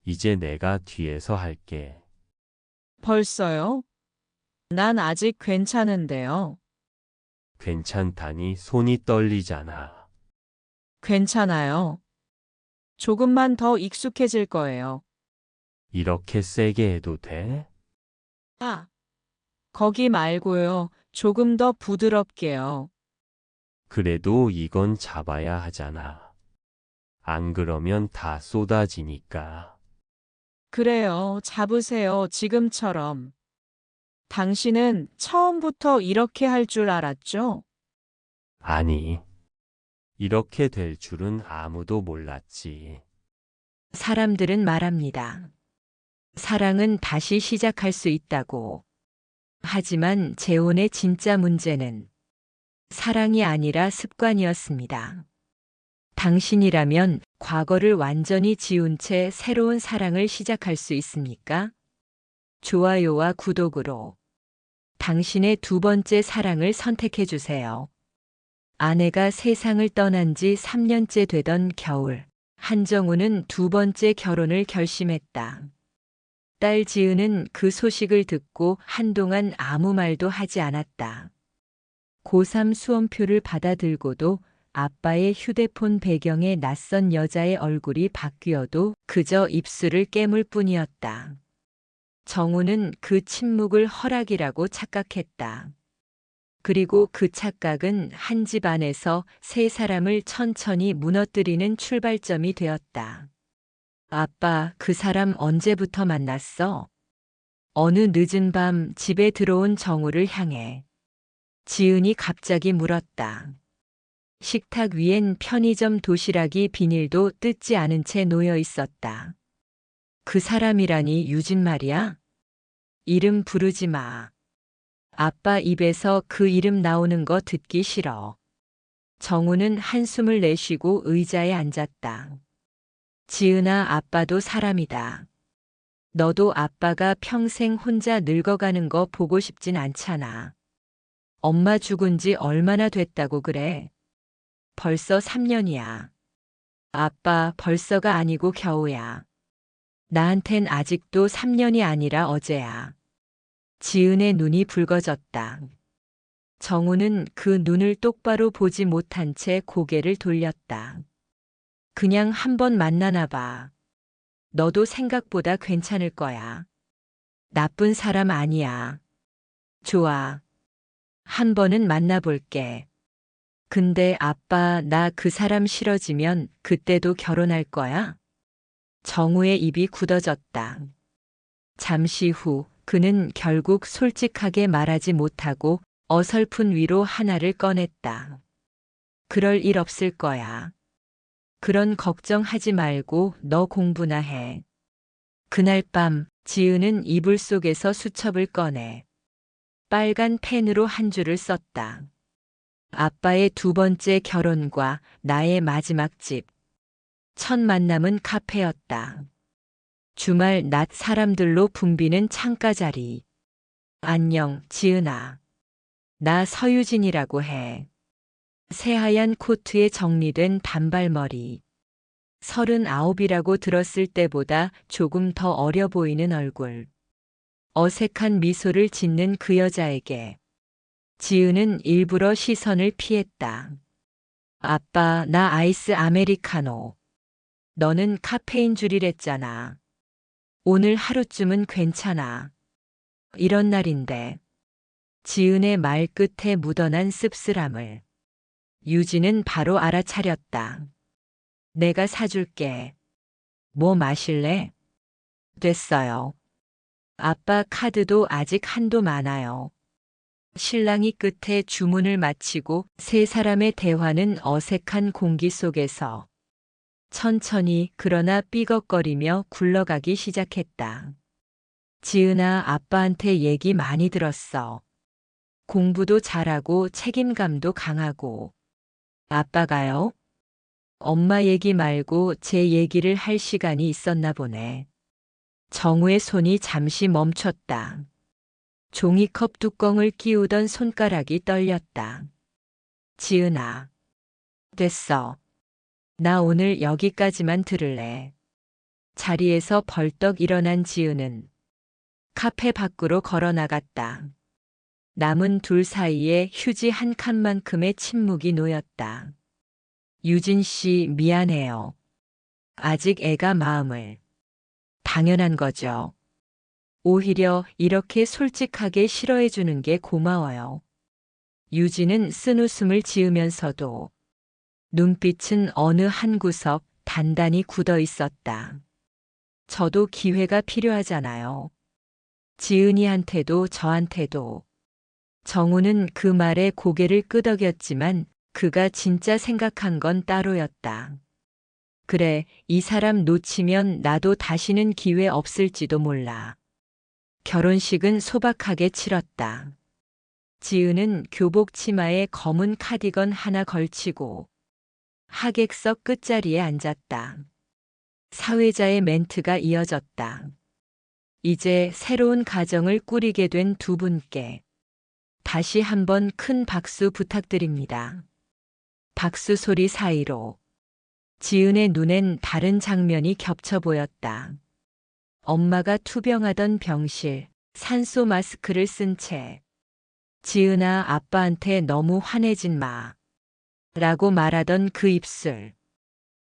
이제 내가 뒤에서 할게. 벌써요? 난 아직 괜찮은데요. 괜찮다니 손이 떨리잖아. 괜찮아요. 조금만 더 익숙해질 거예요. 이렇게 세게 해도 돼? 아, 거기 말고요. 조금 더 부드럽게요. 그래도 이건 잡아야 하잖아. 안 그러면 다 쏟아지니까. 그래요. 잡으세요. 지금처럼. 당신은 처음부터 이렇게 할 줄 알았죠? 아니, 이렇게 될 줄은 아무도 몰랐지. 사람들은 말합니다. 사랑은 다시 시작할 수 있다고. 하지만 재혼의 진짜 문제는 사랑이 아니라 습관이었습니다. 당신이라면 과거를 완전히 지운 채 새로운 사랑을 시작할 수 있습니까? 좋아요와 구독으로 당신의 두 번째 사랑을 선택해 주세요. 아내가 세상을 떠난 지 3년째 되던 겨울, 한정우는 두 번째 결혼을 결심했다. 딸 지은은 그 소식을 듣고 한동안 아무 말도 하지 않았다. 고3 수험표를 받아들고도 아빠의 휴대폰 배경에 낯선 여자의 얼굴이 바뀌어도 그저 입술을 깨물 뿐이었다. 정우는 그 침묵을 허락이라고 착각했다. 그리고 그 착각은 한 집 안에서 세 사람을 천천히 무너뜨리는 출발점이 되었다. 아빠, 그 사람 언제부터 만났어? 어느 늦은 밤 집에 들어온 정우를 향해 지은이 갑자기 물었다. 식탁 위엔 편의점 도시락이 비닐도 뜯지 않은 채 놓여 있었다. 그 사람이라니 유진 말이야? 이름 부르지 마. 아빠 입에서 그 이름 나오는 거 듣기 싫어. 정우는 한숨을 내쉬고 의자에 앉았다. 지은아, 아빠도 사람이다. 너도 아빠가 평생 혼자 늙어가는 거 보고 싶진 않잖아. 엄마 죽은 지 얼마나 됐다고 그래? 벌써 3년이야. 아빠, 벌써가 아니고 겨우야. 나한텐 아직도 3년이 아니라 어제야. 지은의 눈이 붉어졌다. 정우는 그 눈을 똑바로 보지 못한 채 고개를 돌렸다. 그냥 한번 만나나 봐. 너도 생각보다 괜찮을 거야. 나쁜 사람 아니야. 좋아. 한 번은 만나볼게. 근데 아빠, 나 그 사람 싫어지면 그때도 결혼할 거야? 정우의 입이 굳어졌다. 잠시 후 그는 결국 솔직하게 말하지 못하고 어설픈 위로 하나를 꺼냈다. 그럴 일 없을 거야. 그런 걱정하지 말고 너 공부나 해. 그날 밤 지은은 이불 속에서 수첩을 꺼내 빨간 펜으로 한 줄을 썼다. 아빠의 두 번째 결혼과 나의 마지막 집. 첫 만남은 카페였다. 주말 낮 사람들로 붐비는 창가 자리. 안녕, 지은아. 나 서유진이라고 해. 새하얀 코트에 정리된 단발머리. 39이라고 들었을 때보다 조금 더 어려 보이는 얼굴. 어색한 미소를 짓는 그 여자에게 지은은 일부러 시선을 피했다. 아빠, 나 아이스 아메리카노. 너는 카페인 줄이랬잖아. 오늘 하루쯤은 괜찮아. 이런 날인데. 지은의 말 끝에 묻어난 씁쓸함을 유진은 바로 알아차렸다. 내가 사줄게. 뭐 마실래? 됐어요. 아빠 카드도 아직 한도 많아요. 신랑이 끝에 주문을 마치고 세 사람의 대화는 어색한 공기 속에서 천천히 그러나 삐걱거리며 굴러가기 시작했다. 지은아, 아빠한테 얘기 많이 들었어. 공부도 잘하고 책임감도 강하고. 아빠가요? 엄마 얘기 말고 제 얘기를 할 시간이 있었나 보네. 정우의 손이 잠시 멈췄다. 종이컵 뚜껑을 끼우던 손가락이 떨렸다. 지은아. 됐어. 나 오늘 여기까지만 들을래. 자리에서 벌떡 일어난 지은은 카페 밖으로 걸어 나갔다. 남은 둘 사이에 휴지 한 칸만큼의 침묵이 놓였다. 유진 씨, 미안해요. 아직 애가 마음을. 당연한 거죠. 오히려 이렇게 솔직하게 싫어해 주는 게 고마워요. 유진은 쓴웃음을 지으면서도 눈빛은 어느 한 구석 단단히 굳어 있었다. 저도 기회가 필요하잖아요. 지은이한테도 저한테도. 정우는 그 말에 고개를 끄덕였지만 그가 진짜 생각한 건 따로였다. 그래, 이 사람 놓치면 나도 다시는 기회 없을지도 몰라. 결혼식은 소박하게 치렀다. 지은은 교복 치마에 검은 카디건 하나 걸치고 하객석 끝자리에 앉았다. 사회자의 멘트가 이어졌다. 이제 새로운 가정을 꾸리게 된 두 분께 다시 한번 큰 박수 부탁드립니다. 박수 소리 사이로 지은의 눈엔 다른 장면이 겹쳐 보였다. 엄마가 투병하던 병실, 산소 마스크를 쓴 채 지은아, 아빠한테 너무 화내진 마. 라고 말하던 그 입술.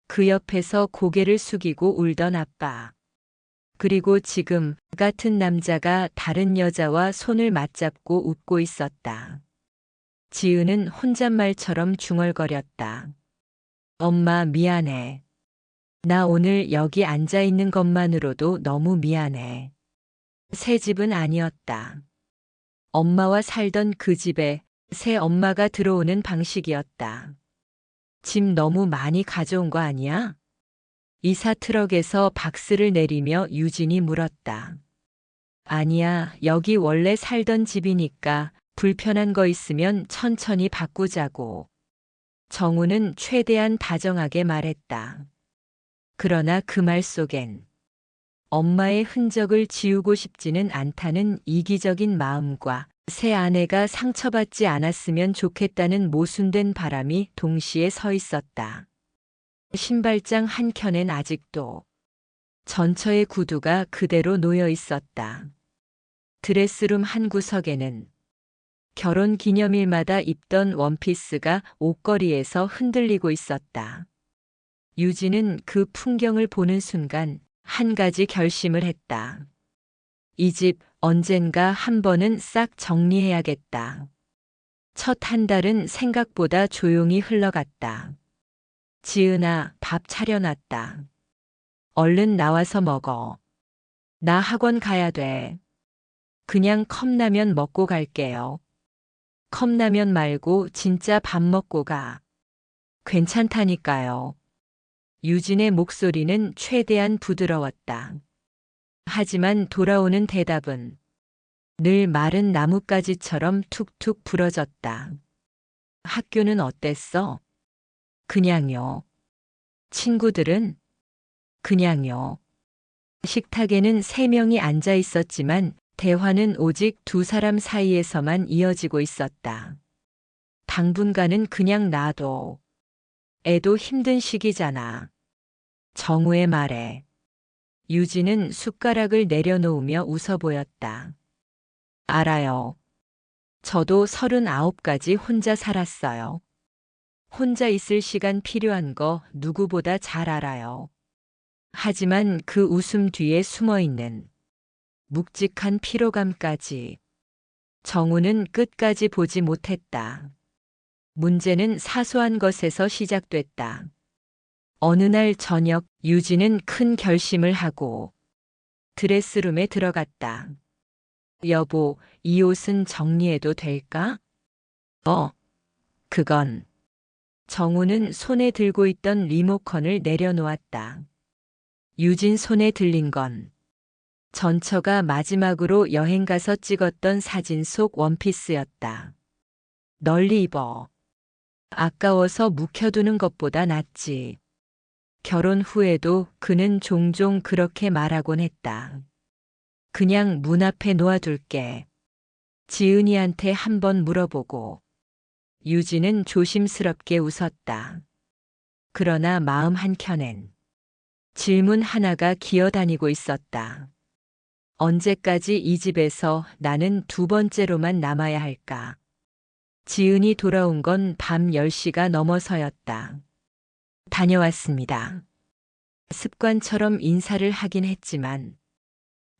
그 옆에서 고개를 숙이고 울던 아빠. 그리고 지금 같은 남자가 다른 여자와 손을 맞잡고 웃고 있었다. 지은은 혼잣말처럼 중얼거렸다. 엄마, 미안해. 나 오늘 여기 앉아 있는 것만으로도 너무 미안해. 새 집은 아니었다. 엄마와 살던 그 집에 새 엄마가 들어오는 방식이었다. 짐 너무 많이 가져온 거 아니야? 이사 트럭에서 박스를 내리며 유진이 물었다. 아니야, 여기 원래 살던 집이니까 불편한 거 있으면 천천히 바꾸자고. 정우는 최대한 다정하게 말했다. 그러나 그 말 속엔 엄마의 흔적을 지우고 싶지는 않다는 이기적인 마음과 새 아내가 상처받지 않았으면 좋겠다는 모순된 바람이 동시에 서 있었다. 신발장 한 켠엔 아직도 전처의 구두가 그대로 놓여 있었다. 드레스룸 한 구석에는 결혼 기념일마다 입던 원피스가 옷걸이에서 흔들리고 있었다. 유진은 그 풍경을 보는 순간 한 가지 결심을 했다. 이 집 언젠가 한 번은 싹 정리해야겠다. 첫 한 달은 생각보다 조용히 흘러갔다. 지은아, 밥 차려놨다. 얼른 나와서 먹어. 나 학원 가야 돼. 그냥 컵라면 먹고 갈게요. 컵라면 말고 진짜 밥 먹고 가. 괜찮다니까요. 유진의 목소리는 최대한 부드러웠다. 하지만 돌아오는 대답은 늘 마른 나뭇가지처럼 툭툭 부러졌다. 학교는 어땠어? 그냥요. 친구들은? 그냥요. 식탁에는 3명이 앉아 있었지만 대화는 오직 2사람 사이에서만 이어지고 있었다. 당분간은 그냥 놔둬. 애도 힘든 시기잖아. 정우의 말에 유진은 숟가락을 내려놓으며 웃어 보였다. 알아요. 저도 39까지 혼자 살았어요. 혼자 있을 시간 필요한 거 누구보다 잘 알아요. 하지만 그 웃음 뒤에 숨어 있는 묵직한 피로감까지 정우는 끝까지 보지 못했다. 문제는 사소한 것에서 시작됐다. 어느 날 저녁 유진은 큰 결심을 하고 드레스룸에 들어갔다. 여보, 이 옷은 정리해도 될까? 그건. 정우는 손에 들고 있던 리모컨을 내려놓았다. 유진 손에 들린 건 전처가 마지막으로 여행 가서 찍었던 사진 속 원피스였다. 널리 입어. 아까워서 묵혀두는 것보다 낫지. 결혼 후에도 그는 종종 그렇게 말하곤 했다. 그냥 문 앞에 놓아둘게. 지은이한테 한번 물어보고. 유진은 조심스럽게 웃었다. 그러나 마음 한켠엔 질문 하나가 기어다니고 있었다. 언제까지 이 집에서 나는 두 번째로만 남아야 할까? 지은이 돌아온 건 밤 10시가 넘어서였다. 다녀왔습니다. 습관처럼 인사를 하긴 했지만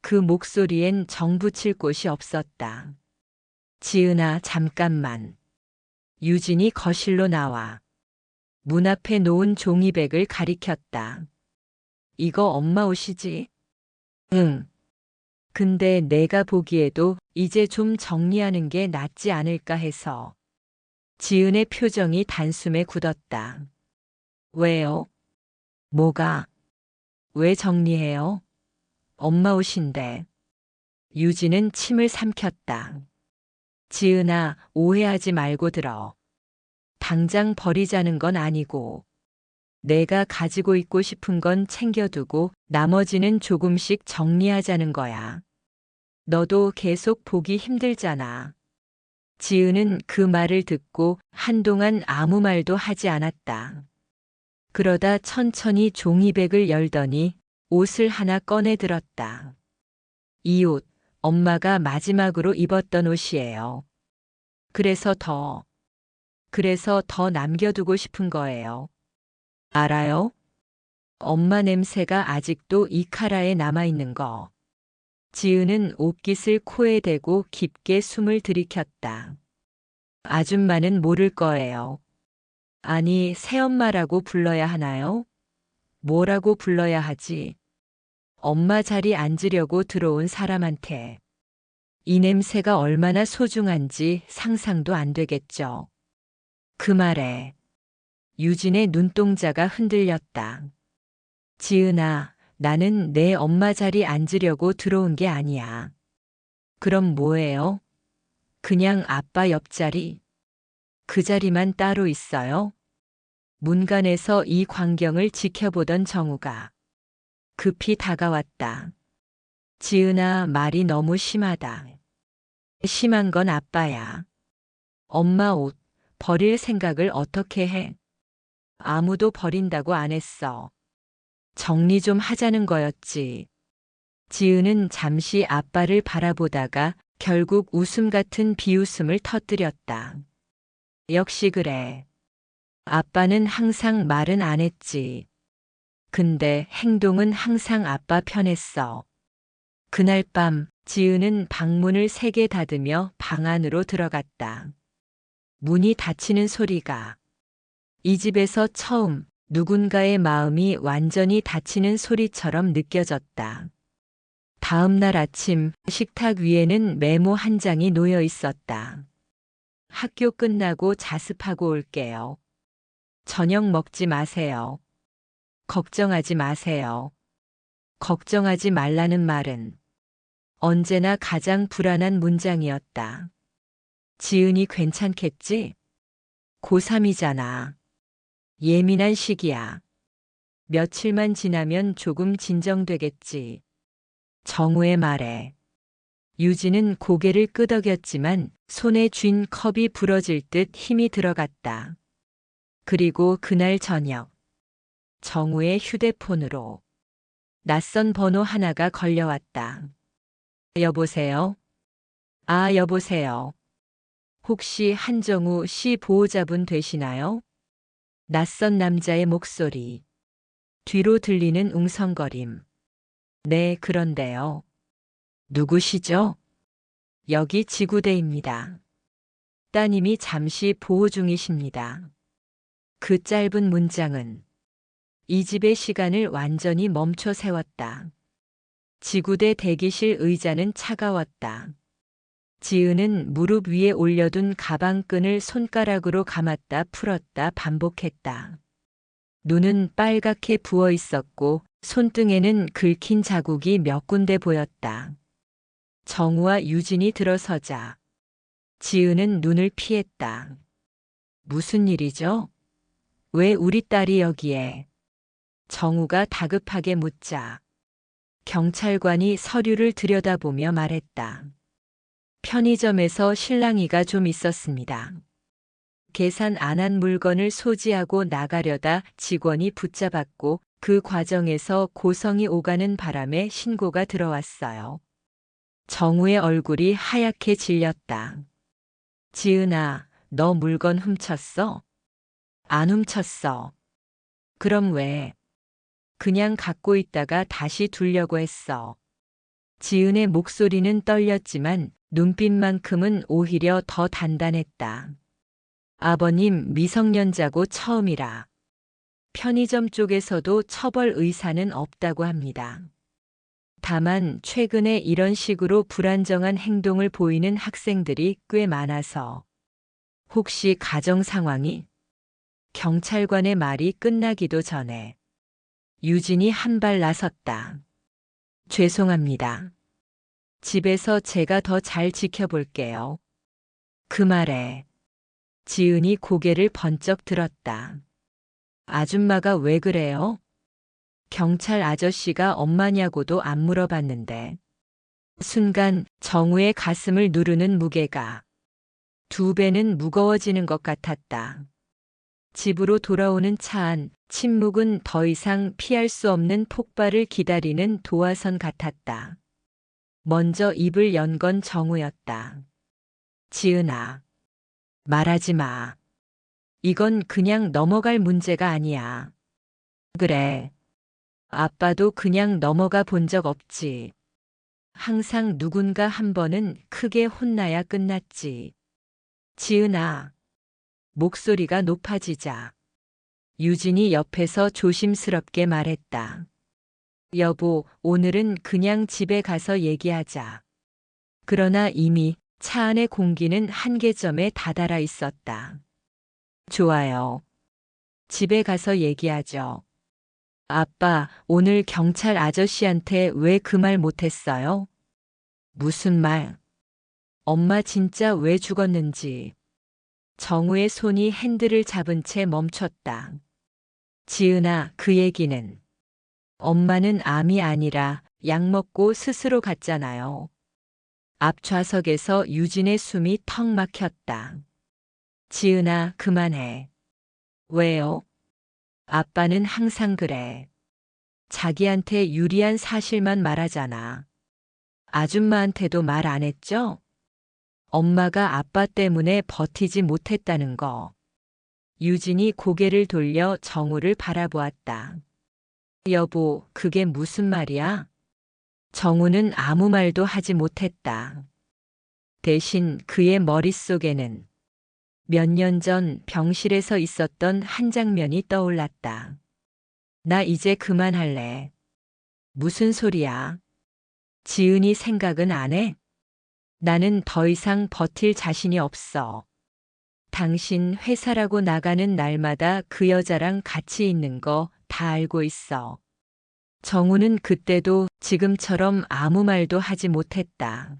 그 목소리엔 정 붙일 곳이 없었다. 지은아, 잠깐만. 유진이 거실로 나와 문 앞에 놓은 종이백을 가리켰다. 이거 엄마 옷이지? 응. 근데 내가 보기에도 이제 좀 정리하는 게 낫지 않을까 해서. 지은의 표정이 단숨에 굳었다. 왜요? 뭐가? 왜 정리해요? 엄마 옷인데. 유진은 침을 삼켰다. 지은아, 오해하지 말고 들어. 당장 버리자는 건 아니고, 내가 가지고 있고 싶은 건 챙겨두고 나머지는 조금씩 정리하자는 거야. 너도 계속 보기 힘들잖아. 지은은 그 말을 듣고 한동안 아무 말도 하지 않았다. 그러다 천천히 종이백을 열더니 옷을 하나 꺼내 들었다. 이 옷, 엄마가 마지막으로 입었던 옷이에요. 그래서 더 남겨두고 싶은 거예요. 알아요? 엄마 냄새가 아직도 이 카라에 남아있는 거. 지은은 옷깃을 코에 대고 깊게 숨을 들이켰다. 아줌마는 모를 거예요. 아니, 새엄마라고 불러야 하나요? 뭐라고 불러야 하지? 엄마 자리 앉으려고 들어온 사람한테 이 냄새가 얼마나 소중한지 상상도 안 되겠죠. 그 말에 유진의 눈동자가 흔들렸다. 지은아, 나는 내 엄마 자리 앉으려고 들어온 게 아니야. 그럼 뭐예요? 그냥 아빠 옆자리? 그 자리만 따로 있어요? 문간에서 이 광경을 지켜보던 정우가 급히 다가왔다. 지은아, 말이 너무 심하다. 심한 건 아빠야. 엄마 옷 버릴 생각을 어떻게 해? 아무도 버린다고 안 했어. 정리 좀 하자는 거였지. 지은은 잠시 아빠를 바라보다가 결국 웃음 같은 비웃음을 터뜨렸다. 역시 그래. 아빠는 항상 말은 안 했지. 근데 행동은 항상 아빠 편했어. 그날 밤 지은은 방문을 세게 닫으며 방 안으로 들어갔다. 문이 닫히는 소리가 이 집에서 처음 누군가의 마음이 완전히 닫히는 소리처럼 느껴졌다. 다음 날 아침 식탁 위에는 메모 한 장이 놓여 있었다. 학교 끝나고 자습하고 올게요. 저녁 먹지 마세요. 걱정하지 마세요. 걱정하지 말라는 말은 언제나 가장 불안한 문장이었다. 지은이 괜찮겠지? 고3이잖아. 예민한 시기야. 며칠만 지나면 조금 진정되겠지. 정우의 말에 유진은 고개를 끄덕였지만 손에 쥔 컵이 부러질 듯 힘이 들어갔다. 그리고 그날 저녁 정우의 휴대폰으로 낯선 번호 하나가 걸려왔다. 여보세요? 아, 여보세요. 혹시 한정우 씨 보호자분 되시나요? 낯선 남자의 목소리. 뒤로 들리는 웅성거림. 네, 그런데요. 누구시죠? 여기 지구대입니다. 따님이 잠시 보호 중이십니다. 그 짧은 문장은 이 집의 시간을 완전히 멈춰 세웠다. 지구대 대기실 의자는 차가웠다. 지은은 무릎 위에 올려둔 가방끈을 손가락으로 감았다 풀었다 반복했다. 눈은 빨갛게 부어 있었고 손등에는 긁힌 자국이 몇 군데 보였다. 정우와 유진이 들어서자 지은은 눈을 피했다. 무슨 일이죠? 왜 우리 딸이 여기에? 정우가 다급하게 묻자 경찰관이 서류를 들여다보며 말했다. 편의점에서 실랑이가 좀 있었습니다. 계산 안 한 물건을 소지하고 나가려다 직원이 붙잡았고 그 과정에서 고성이 오가는 바람에 신고가 들어왔어요. 정우의 얼굴이 하얗게 질렸다. 지은아, 너 물건 훔쳤어? 안 훔쳤어. 그럼 왜? 그냥 갖고 있다가 다시 두려고 했어. 지은의 목소리는 떨렸지만 눈빛만큼은 오히려 더 단단했다. 아버님 미성년자고 처음이라. 편의점 쪽에서도 처벌 의사는 없다고 합니다. 다만 최근에 이런 식으로 불안정한 행동을 보이는 학생들이 꽤 많아서 혹시 가정 상황이? 경찰관의 말이 끝나기도 전에 유진이 한 발 나섰다. 죄송합니다. 집에서 제가 더 잘 지켜볼게요. 그 말에 지은이 고개를 번쩍 들었다. 아줌마가 왜 그래요? 경찰 아저씨가 엄마냐고도 안 물어봤는데. 순간 정우의 가슴을 누르는 무게가 2배는 무거워지는 것 같았다. 집으로 돌아오는 차 안, 침묵은 더 이상 피할 수 없는 폭발을 기다리는 도화선 같았다. 먼저 입을 연 건 정우였다. 지은아, 말하지 마. 이건 그냥 넘어갈 문제가 아니야. 그래. 아빠도 그냥 넘어가 본 적 없지. 항상 누군가 한 번은 크게 혼나야 끝났지. 지은아. 목소리가 높아지자 유진이 옆에서 조심스럽게 말했다. 여보, 오늘은 그냥 집에 가서 얘기하자. 그러나 이미 차 안의 공기는 한계점에 다다라 있었다. 좋아요. 집에 가서 얘기하죠. 아빠, 오늘 경찰 아저씨한테 왜 그 말 못했어요? 무슨 말? 엄마 진짜 왜 죽었는지. 정우의 손이 핸들을 잡은 채 멈췄다. 지은아, 그 얘기는. 엄마는 암이 아니라 약 먹고 스스로 갔잖아요. 앞 좌석에서 유진의 숨이 턱 막혔다. 지은아, 그만해. 왜요? 아빠는 항상 그래. 자기한테 유리한 사실만 말하잖아. 아줌마한테도 말 안 했죠? 엄마가 아빠 때문에 버티지 못했다는 거. 유진이 고개를 돌려 정우를 바라보았다. 여보, 그게 무슨 말이야? 정우는 아무 말도 하지 못했다. 대신 그의 머릿속에는 몇 년 전 병실에서 있었던 한 장면이 떠올랐다. 나 이제 그만할래. 무슨 소리야? 지은이 생각은 안 해? 나는 더 이상 버틸 자신이 없어. 당신 회사라고 나가는 날마다 그 여자랑 같이 있는 거 다 알고 있어. 정우는 그때도 지금처럼 아무 말도 하지 못했다.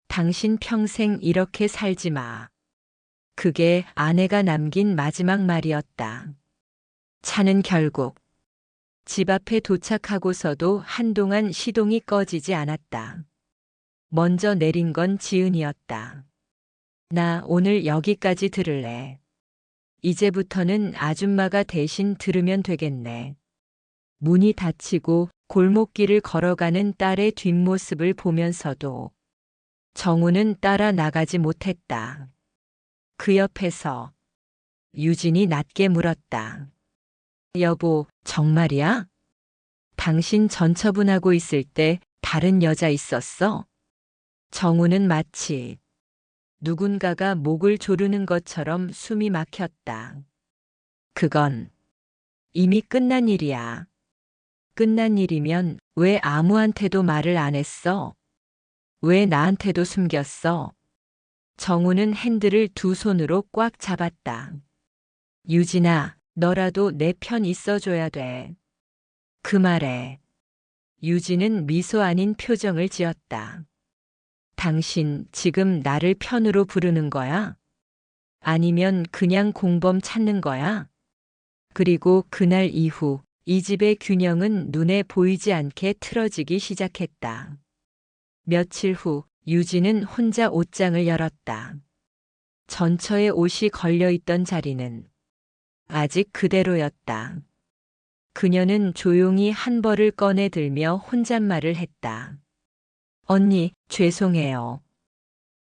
당신 평생 이렇게 살지 마. 그게 아내가 남긴 마지막 말이었다. 차는 결국 집 앞에 도착하고서도 한동안 시동이 꺼지지 않았다. 먼저 내린 건 지은이었다. 나 오늘 여기까지 들을래. 이제부터는 아줌마가 대신 들으면 되겠네. 문이 닫히고 골목길을 걸어가는 딸의 뒷모습을 보면서도 정우는 따라 나가지 못했다. 그 옆에서 유진이 낮게 물었다. 여보, 정말이야? 당신 전처분하고 있을 때 다른 여자 있었어? 정우는 마치 누군가가 목을 조르는 것처럼 숨이 막혔다. 그건 이미 끝난 일이야. 끝난 일이면 왜 아무한테도 말을 안 했어? 왜 나한테도 숨겼어? 정우는 핸들을 두 손으로 꽉 잡았다. 유진아, 너라도 내 편 있어줘야 돼. 그 말에 유진은 미소 아닌 표정을 지었다. 당신 지금 나를 편으로 부르는 거야? 아니면 그냥 공범 찾는 거야? 그리고 그날 이후 이 집의 균형은 눈에 보이지 않게 틀어지기 시작했다. 며칠 후 유진은 혼자 옷장을 열었다. 전처에 옷이 걸려있던 자리는 아직 그대로였다. 그녀는 조용히 한 벌을 꺼내 들며 혼잣말을 했다. 언니, 죄송해요.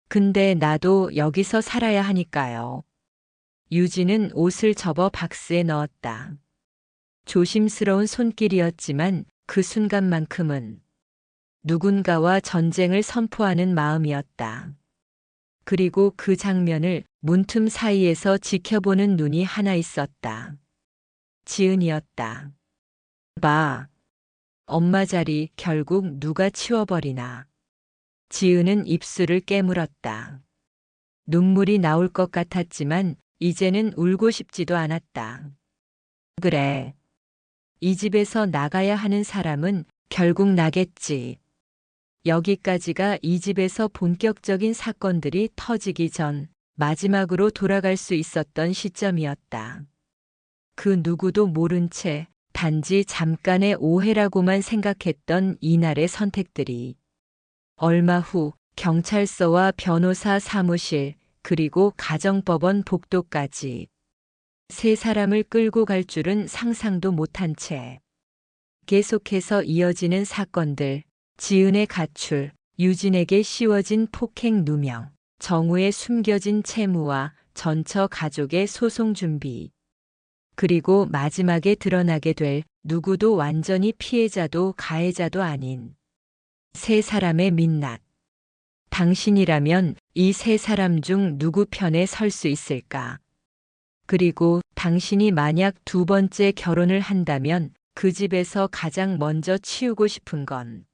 근데 나도 여기서 살아야 하니까요. 유진은 옷을 접어 박스에 넣었다. 조심스러운 손길이었지만 그 순간만큼은 누군가와 전쟁을 선포하는 마음이었다. 그리고 그 장면을 문틈 사이에서 지켜보는 눈이 하나 있었다. 지은이었다. 봐. 엄마 자리 결국 누가 치워버리나. 지은은 입술을 깨물었다. 눈물이 나올 것 같았지만 이제는 울고 싶지도 않았다. 그래. 이 집에서 나가야 하는 사람은 결국 나겠지. 여기까지가 이 집에서 본격적인 사건들이 터지기 전 마지막으로 돌아갈 수 있었던 시점이었다. 그 누구도 모른 채 단지 잠깐의 오해라고만 생각했던 이날의 선택들이 얼마 후 경찰서와 변호사 사무실 그리고 가정법원 복도까지 세 사람을 끌고 갈 줄은 상상도 못한 채 계속해서 이어지는 사건들, 지은의 가출, 유진에게 씌워진 폭행 누명, 정우의 숨겨진 채무와 전처 가족의 소송 준비, 그리고 마지막에 드러나게 될 누구도 완전히 피해자도 가해자도 아닌 세 사람의 민낯. 당신이라면 이 세 사람 중 누구 편에 설 수 있을까? 그리고 당신이 만약 두 번째 결혼을 한다면 그 집에서 가장 먼저 치우고 싶은 건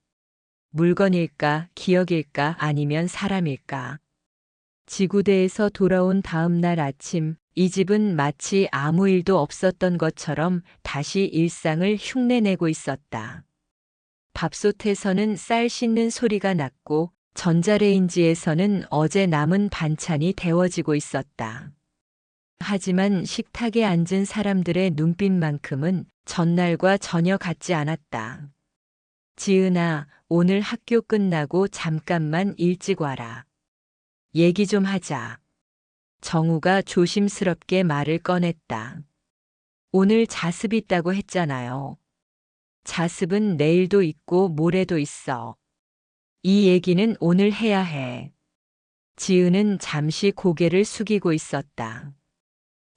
물건일까, 기억일까, 아니면 사람일까? 지구대에서 돌아온 다음 날 아침, 이 집은 마치 아무 일도 없었던 것처럼 다시 일상을 흉내내고 있었다. 밥솥에서는 쌀 씻는 소리가 났고 전자레인지에서는 어제 남은 반찬이 데워지고 있었다. 하지만 식탁에 앉은 사람들의 눈빛만큼은 전날과 전혀 같지 않았다. 지은아, 오늘 학교 끝나고 잠깐만 일찍 와라. 얘기 좀 하자. 정우가 조심스럽게 말을 꺼냈다. 오늘 자습 있다고 했잖아요. 자습은 내일도 있고 모레도 있어. 이 얘기는 오늘 해야 해. 지은은 잠시 고개를 숙이고 있었다.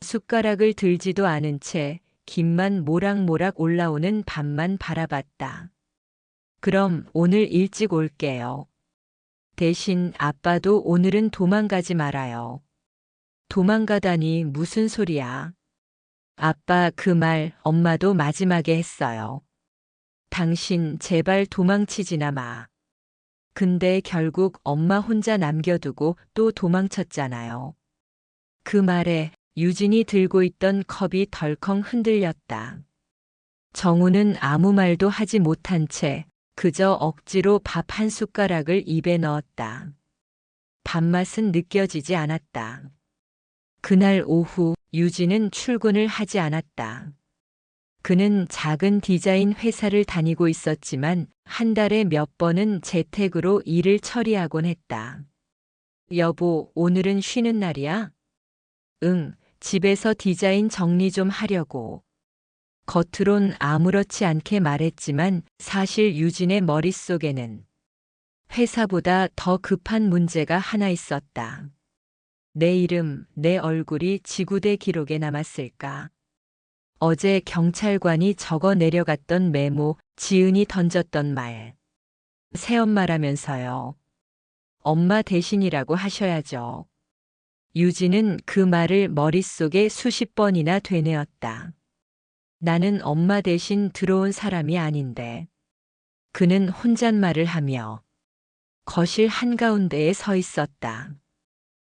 숟가락을 들지도 않은 채 김만 모락모락 올라오는 밥만 바라봤다. 그럼 오늘 일찍 올게요. 대신 아빠도 오늘은 도망가지 말아요. 도망가다니 무슨 소리야? 아빠 그 말 엄마도 마지막에 했어요. 당신 제발 도망치지나 마. 근데 결국 엄마 혼자 남겨두고 또 도망쳤잖아요. 그 말에 유진이 들고 있던 컵이 덜컹 흔들렸다. 정우는 아무 말도 하지 못한 채 그저 억지로 밥 한 숟가락을 입에 넣었다. 밥맛은 느껴지지 않았다. 그날 오후 유진은 출근을 하지 않았다. 그는 작은 디자인 회사를 다니고 있었지만 한 달에 몇 번은 재택으로 일을 처리하곤 했다. 여보, 오늘은 쉬는 날이야? 응, 집에서 디자인 정리 좀 하려고. 겉으론 아무렇지 않게 말했지만 사실 유진의 머릿속에는 회사보다 더 급한 문제가 하나 있었다. 내 이름, 내 얼굴이 지구대 기록에 남았을까? 어제 경찰관이 적어 내려갔던 메모, 지은이 던졌던 말. 새엄마라면서요. 엄마 대신이라고 하셔야죠. 유진은 그 말을 머릿속에 수십 번이나 되뇌었다. 나는 엄마 대신 들어온 사람이 아닌데. 그는 혼잣말을 하며 거실 한가운데에 서 있었다.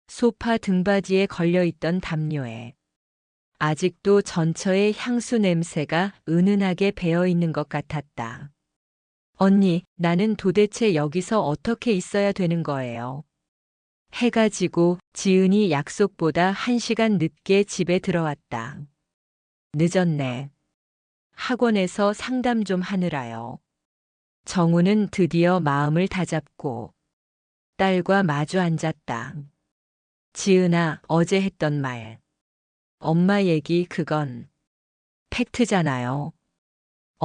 소파 등받이에 걸려있던 담요에 아직도 전처의 향수 냄새가 은은하게 배어 있는 것 같았다. 언니, 나는 도대체 여기서 어떻게 있어야 되는 거예요? 해가 지고 지은이 약속보다 1시간 늦게 집에 들어왔다. 늦었네. 학원에서 상담 좀 하느라요. 정우는 드디어 마음을 다잡고 딸과 마주 앉았다. 지은아, 어제 했던 말. 엄마 얘기 그건 팩트잖아요.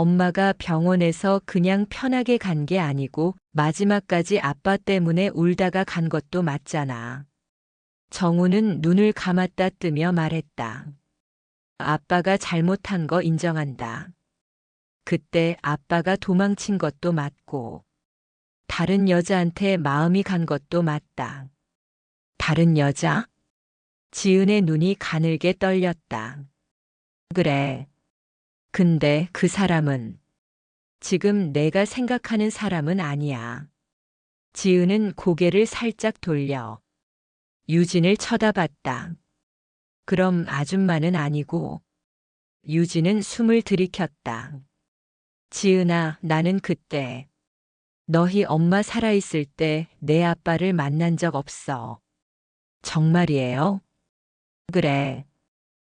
엄마가 병원에서 그냥 편하게 간 게 아니고 마지막까지 아빠 때문에 울다가 간 것도 맞잖아. 정우는 눈을 감았다 뜨며 말했다. 아빠가 잘못한 거 인정한다. 그때 아빠가 도망친 것도 맞고, 다른 여자한테 마음이 간 것도 맞다. 다른 여자? 지은의 눈이 가늘게 떨렸다. 그래. 근데 그 사람은 지금 내가 생각하는 사람은 아니야. 지은은 고개를 살짝 돌려 유진을 쳐다봤다. 그럼 아줌마는 아니고. 유진은 숨을 들이켰다. 지은아, 나는 그때 너희 엄마 살아있을 때 내 아빠를 만난 적 없어. 정말이에요? 그래.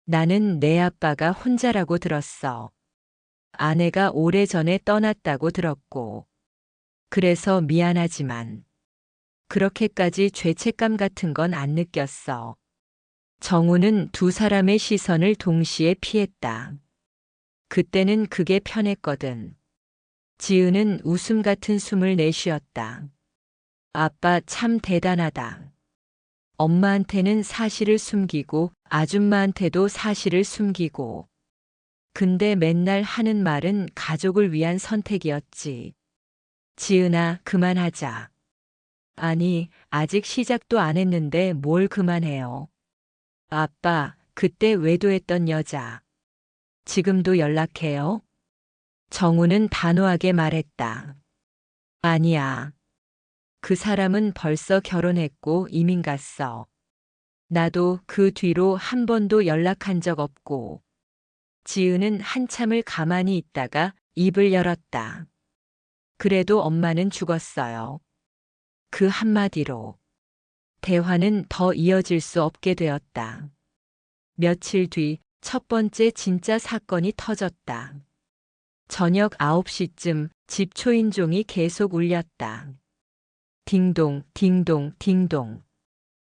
나는 내 아빠가 혼자라고 들었어. 아내가 오래전에 떠났다고 들었고. 그래서 미안하지만 그렇게까지 죄책감 같은 건 안 느꼈어. 정우는 두 사람의 시선을 동시에 피했다. 그때는 그게 편했거든. 지은은 웃음 같은 숨을 내쉬었다. 아빠 참 대단하다. 엄마한테는 사실을 숨기고 아줌마한테도 사실을 숨기고. 근데 맨날 하는 말은 가족을 위한 선택이었지. 지은아, 그만하자. 아니, 아직 시작도 안 했는데 뭘 그만해요. 아빠, 그때 외도했던 여자. 지금도 연락해요? 정우는 단호하게 말했다. 아니야. 그 사람은 벌써 결혼했고 이민 갔어. 나도 그 뒤로 한 번도 연락한 적 없고. 지은은 한참을 가만히 있다가 입을 열었다. 그래도 엄마는 죽었어요. 그 한마디로 대화는 더 이어질 수 없게 되었다. 며칠 뒤 첫 번째 진짜 사건이 터졌다. 저녁 9시쯤 집 초인종이 계속 울렸다. 딩동, 딩동, 딩동.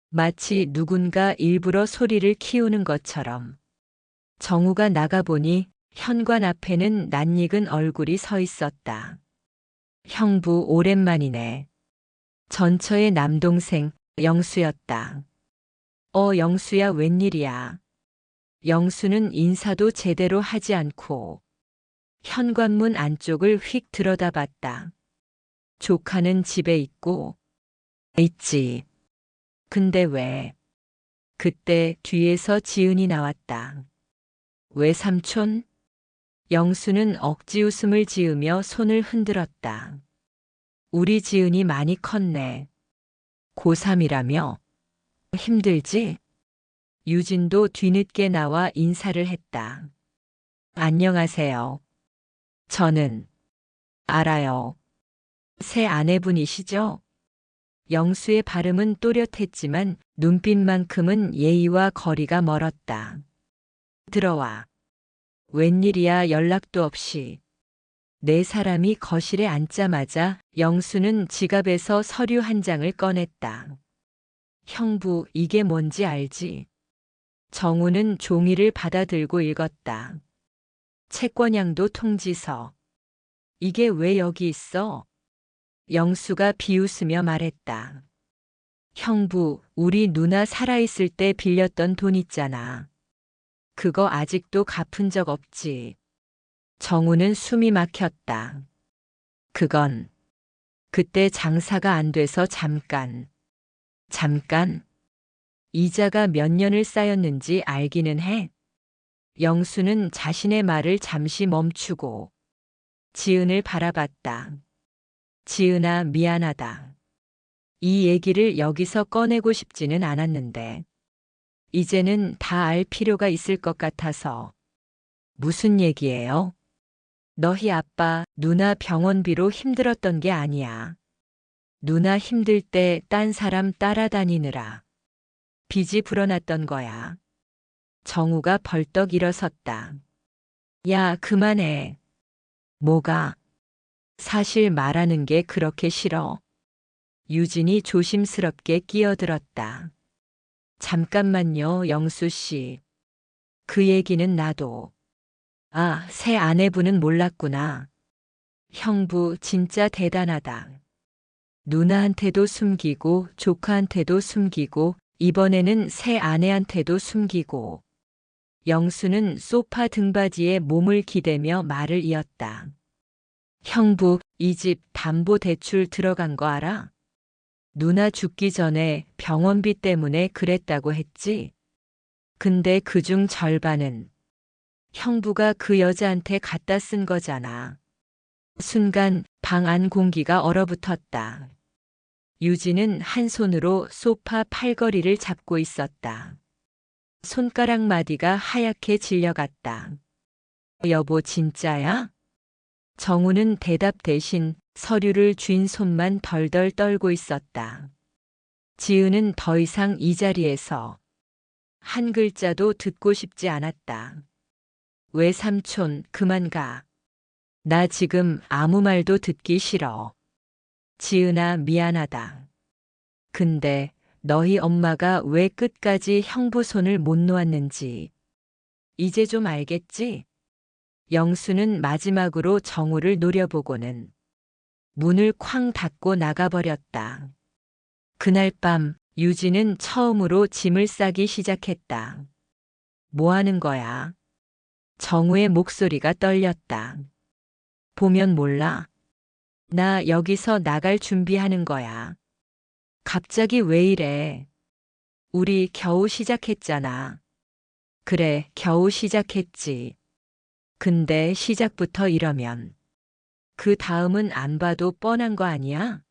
마치 누군가 일부러 소리를 키우는 것처럼. 정우가 나가보니 현관 앞에는 낯익은 얼굴이 서 있었다. 형부 오랜만이네. 전처의 남동생 영수였다. 영수야, 웬일이야. 영수는 인사도 제대로 하지 않고 현관문 안쪽을 휙 들여다봤다. 조카는 집에 있지. 근데 왜? 그때 뒤에서 지은이 나왔다. 외삼촌? 영수는 억지 웃음을 지으며 손을 흔들었다. 우리 지은이 많이 컸네. 고3이라며? 힘들지? 유진도 뒤늦게 나와 인사를 했다. 안녕하세요. 저는 알아요. 새 아내분이시죠? 영수의 발음은 또렷했지만 눈빛만큼은 예의와 거리가 멀었다. 들어와. 웬일이야, 연락도 없이. 네 사람이 거실에 앉자마자 영수는 지갑에서 서류 한 장을 꺼냈다. 형부, 이게 뭔지 알지? 정우는 종이를 받아들고 읽었다. 채권양도 통지서. 이게 왜 여기 있어? 영수가 비웃으며 말했다. 형부, 우리 누나 살아있을 때 빌렸던 돈 있잖아. 그거 아직도 갚은 적 없지. 정우는 숨이 막혔다. 그건 그때 장사가 안 돼서 잠깐. 이자가 몇 년을 쌓였는지 알기는 해. 영수는 자신의 말을 잠시 멈추고 지은을 바라봤다. 지은아, 미안하다. 이 얘기를 여기서 꺼내고 싶지는 않았는데 이제는 다 알 필요가 있을 것 같아서. 무슨 얘기예요? 너희 아빠, 누나 병원비로 힘들었던 게 아니야. 누나 힘들 때 딴 사람 따라다니느라 빚이 불어났던 거야. 정우가 벌떡 일어섰다. 야, 그만해. 뭐가? 사실 말하는 게 그렇게 싫어. 유진이 조심스럽게 끼어들었다. 잠깐만요, 영수 씨. 그 얘기는 나도 아, 새 아내분은 몰랐구나. 형부 진짜 대단하다. 누나한테도 숨기고 조카한테도 숨기고 이번에는 새 아내한테도 숨기고. 영수는 소파 등받이에 몸을 기대며 말을 이었다. 형부, 이 집 담보대출 들어간 거 알아? 누나 죽기 전에 병원비 때문에 그랬다고 했지? 근데 그중 절반은 형부가 그 여자한테 갖다 쓴 거잖아. 순간 방 안 공기가 얼어붙었다. 유진은 한 손으로 소파 팔걸이를 잡고 있었다. 손가락 마디가 하얗게 질려갔다. 여보, 진짜야? 정우는 대답 대신 서류를 쥔 손만 덜덜 떨고 있었다. 지은은 더 이상 이 자리에서 한 글자도 듣고 싶지 않았다. 외삼촌, 그만 가. 나 지금 아무 말도 듣기 싫어. 지은아, 미안하다. 근데 너희 엄마가 왜 끝까지 형부 손을 못 놓았는지 이제 좀 알겠지? 영수는 마지막으로 정우를 노려보고는 문을 쾅 닫고 나가버렸다. 그날 밤 유진은 처음으로 짐을 싸기 시작했다. 뭐 하는 거야? 정우의 목소리가 떨렸다. 보면 몰라. 나 여기서 나갈 준비하는 거야. 갑자기 왜 이래? 우리 겨우 시작했잖아. 그래, 겨우 시작했지. 근데 시작부터 이러면 그 다음은 안 봐도 뻔한 거 아니야?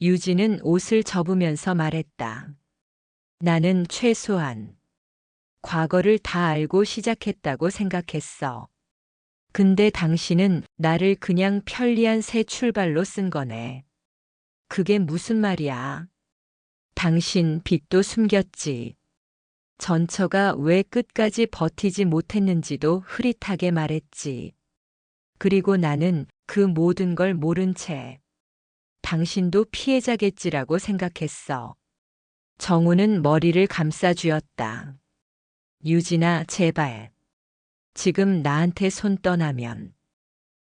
유진은 옷을 접으면서 말했다. 나는 최소한 과거를 다 알고 시작했다고 생각했어. 근데 당신은 나를 그냥 편리한 새 출발로 쓴 거네. 그게 무슨 말이야? 당신 빚도 숨겼지. 전처가 왜 끝까지 버티지 못했는지도 흐릿하게 말했지. 그리고 나는 그 모든 걸 모른 채 당신도 피해자겠지라고 생각했어. 정우는 머리를 감싸 쥐었다. 유진아, 제발. 지금 나한테 손 떠나면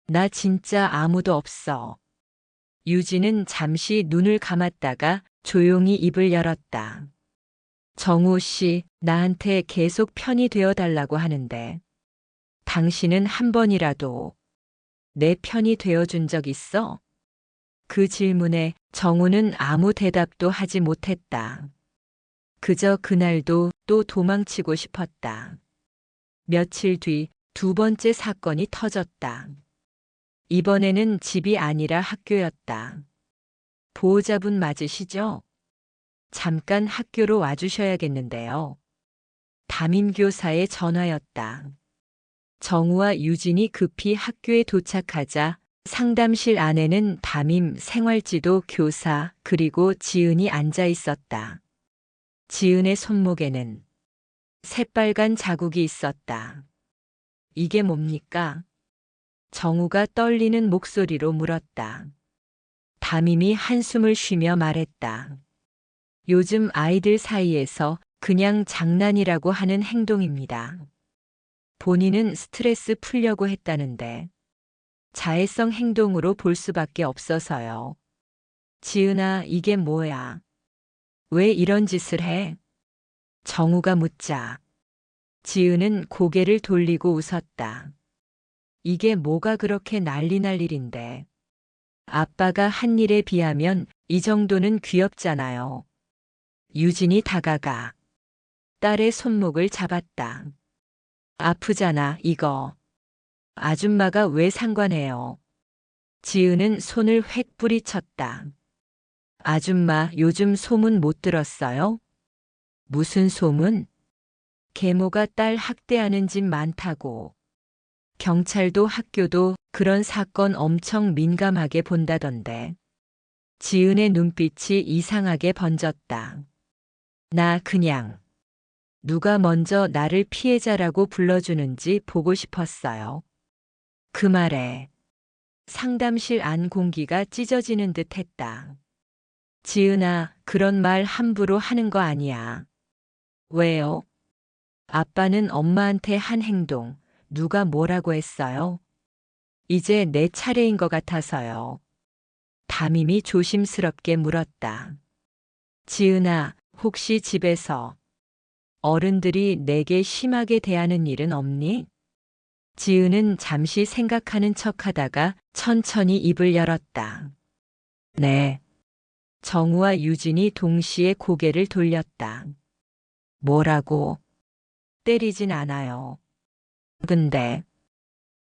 나 진짜 아무도 없어. 유진은 잠시 눈을 감았다가 조용히 입을 열었다. 정우 씨, 나한테 계속 편이 되어 달라고 하는데 당신은 한 번이라도 내 편이 되어 준 적 있어? 그 질문에 정우는 아무 대답도 하지 못했다. 그저 그날도 또 도망치고 싶었다. 며칠 뒤 두 번째 사건이 터졌다. 이번에는 집이 아니라 학교였다. 보호자분 맞으시죠? 잠깐 학교로 와주셔야겠는데요. 담임교사의 전화였다. 정우와 유진이 급히 학교에 도착하자 상담실 안에는 담임, 생활지도 교사, 그리고 지은이 앉아 있었다. 지은의 손목에는 새빨간 자국이 있었다. 이게 뭡니까? 정우가 떨리는 목소리로 물었다. 담임이 한숨을 쉬며 말했다. 요즘 아이들 사이에서 그냥 장난이라고 하는 행동입니다. 본인은 스트레스 풀려고 했다는데 자해성 행동으로 볼 수밖에 없어서요. 지은아, 이게 뭐야? 왜 이런 짓을 해? 정우가 묻자 지은은 고개를 돌리고 웃었다. 이게 뭐가 그렇게 난리 날 일인데. 아빠가 한 일에 비하면 이 정도는 귀엽잖아요. 유진이 다가가 딸의 손목을 잡았다. 아프잖아, 이거. 아줌마가 왜 상관해요? 지은은 손을 획 뿌리쳤다. 아줌마, 요즘 소문 못 들었어요? 무슨 소문? 계모가 딸 학대하는 집 많다고. 경찰도 학교도 그런 사건 엄청 민감하게 본다던데. 지은의 눈빛이 이상하게 번졌다. 나 그냥 누가 먼저 나를 피해자라고 불러주는지 보고 싶었어요. 그 말에 상담실 안 공기가 찢어지는 듯 했다. 지은아, 그런 말 함부로 하는 거 아니야. 왜요? 아빠는 엄마한테 한 행동, 누가 뭐라고 했어요? 이제 내 차례인 것 같아서요. 담임이 조심스럽게 물었다. 지은아, 혹시 집에서 어른들이 내게 심하게 대하는 일은 없니? 지은은 잠시 생각하는 척 하다가 천천히 입을 열었다. 네. 정우와 유진이 동시에 고개를 돌렸다. 뭐라고? 때리진 않아요. 근데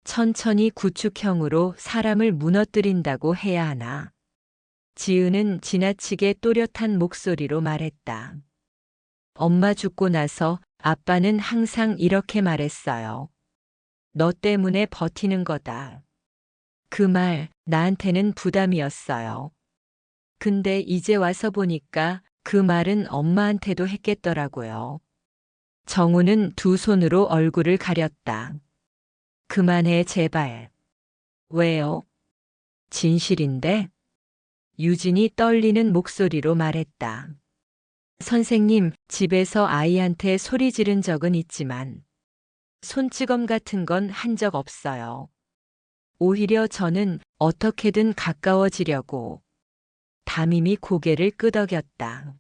천천히 구축형으로 사람을 무너뜨린다고 해야 하나? 지은은 지나치게 또렷한 목소리로 말했다. 엄마 죽고 나서 아빠는 항상 이렇게 말했어요. 너 때문에 버티는 거다. 그 말 나한테는 부담이었어요. 근데 이제 와서 보니까 그 말은 엄마한테도 했겠더라고요. 정우는 두 손으로 얼굴을 가렸다. 그만해, 제발. 왜요? 진실인데? 유진이 떨리는 목소리로 말했다. 선생님, 집에서 아이한테 소리 지른 적은 있지만 손찌검 같은 건 한 적 없어요. 오히려 저는 어떻게든 가까워지려고. 담임이 고개를 끄덕였다.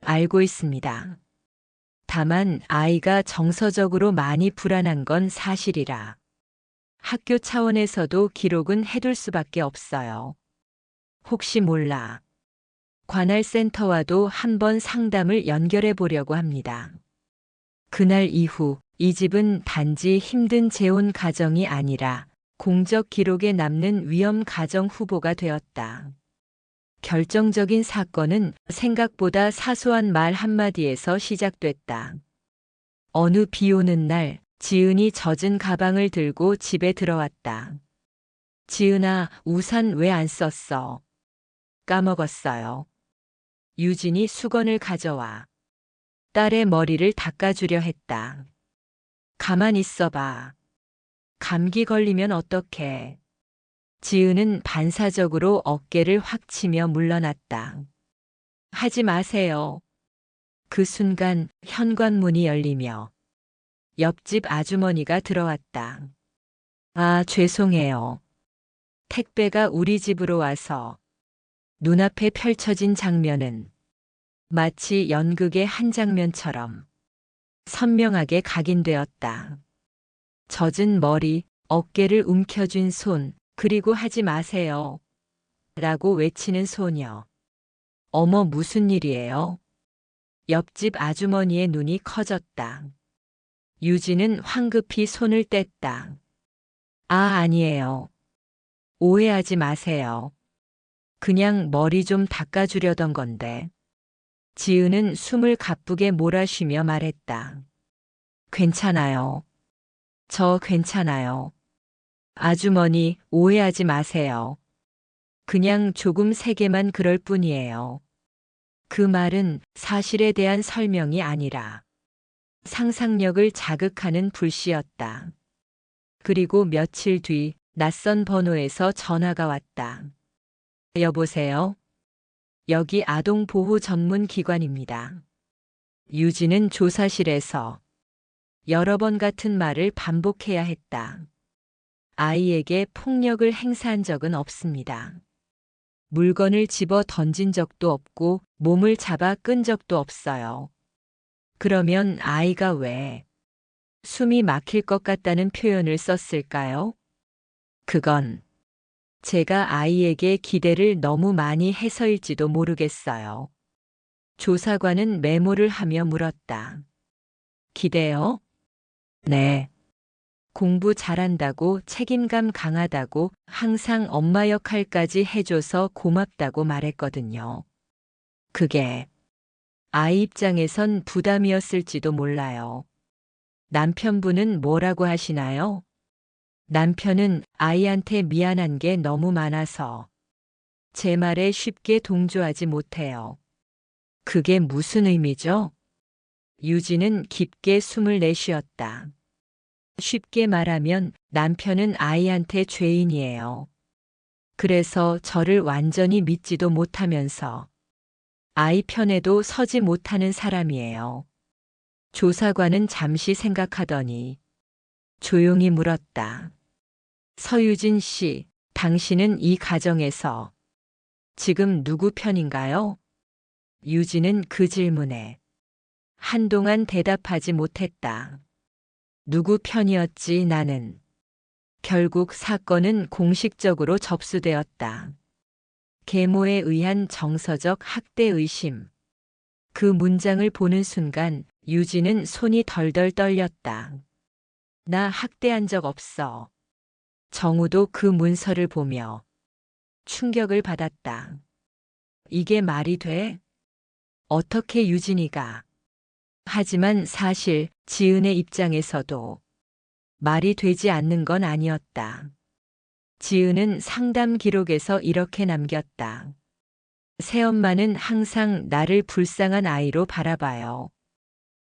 알고 있습니다. 다만 아이가 정서적으로 많이 불안한 건 사실이라. 학교 차원에서도 기록은 해둘 수밖에 없어요. 혹시 몰라. 관할센터와도 한번 상담을 연결해 보려고 합니다. 그날 이후 이 집은 단지 힘든 재혼 가정이 아니라 공적 기록에 남는 위험 가정 후보가 되었다. 결정적인 사건은 생각보다 사소한 말 한마디에서 시작됐다. 어느 비 오는 날, 지은이 젖은 가방을 들고 집에 들어왔다. 지은아, 우산 왜 안 썼어? 까먹었어요. 유진이 수건을 가져와 딸의 머리를 닦아주려 했다. 가만 있어봐. 감기 걸리면 어떡해. 지은은 반사적으로 어깨를 확 치며 물러났다. 하지 마세요. 그 순간 현관문이 열리며 옆집 아주머니가 들어왔다. 아, 죄송해요. 택배가 우리 집으로 와서. 눈앞에 펼쳐진 장면은 마치 연극의 한 장면처럼 선명하게 각인되었다. 젖은 머리, 어깨를 움켜쥔 손, 그리고 하지 마세요. 라고 외치는 소녀. 어머, 무슨 일이에요? 옆집 아주머니의 눈이 커졌다. 유진은 황급히 손을 뗐다. 아, 아니에요. 오해하지 마세요. 그냥 머리 좀 닦아주려던 건데. 지은은 숨을 가쁘게 몰아쉬며 말했다. 괜찮아요. 저 괜찮아요. 아주머니, 오해하지 마세요. 그냥 조금 세게만 그럴 뿐이에요. 그 말은 사실에 대한 설명이 아니라 상상력을 자극하는 불씨였다. 그리고 며칠 뒤 낯선 번호에서 전화가 왔다. 여보세요? 여기 아동보호 전문 기관입니다. 유진은 조사실에서 여러 번 같은 말을 반복해야 했다. 아이에게 폭력을 행사한 적은 없습니다. 물건을 집어 던진 적도 없고 몸을 잡아 끈 적도 없어요. 그러면 아이가 왜 숨이 막힐 것 같다는 표현을 썼을까요? 그건 제가 아이에게 기대를 너무 많이 해서일지도 모르겠어요. 조사관은 메모를 하며 물었다. 기대요? 네. 공부 잘한다고, 책임감 강하다고, 항상 엄마 역할까지 해줘서 고맙다고 말했거든요. 그게 아이 입장에선 부담이었을지도 몰라요. 남편분은 뭐라고 하시나요? 남편은 아이한테 미안한 게 너무 많아서 제 말에 쉽게 동조하지 못해요. 그게 무슨 의미죠? 유진은 깊게 숨을 내쉬었다. 쉽게 말하면 남편은 아이한테 죄인이에요. 그래서 저를 완전히 믿지도 못하면서 아이 편에도 서지 못하는 사람이에요. 조사관은 잠시 생각하더니 조용히 물었다. 서유진 씨, 당신은 이 가정에서 지금 누구 편인가요? 유진은 그 질문에 한동안 대답하지 못했다. 누구 편이었지 나는. 결국 사건은 공식적으로 접수되었다. 계모에 의한 정서적 학대 의심. 그 문장을 보는 순간 유진은 손이 덜덜 떨렸다. 나 학대한 적 없어. 정우도 그 문서를 보며 충격을 받았다. 이게 말이 돼? 어떻게 유진이가? 하지만 사실 지은의 입장에서도 말이 되지 않는 건 아니었다. 지은은 상담 기록에서 이렇게 남겼다. 새엄마는 항상 나를 불쌍한 아이로 바라봐요.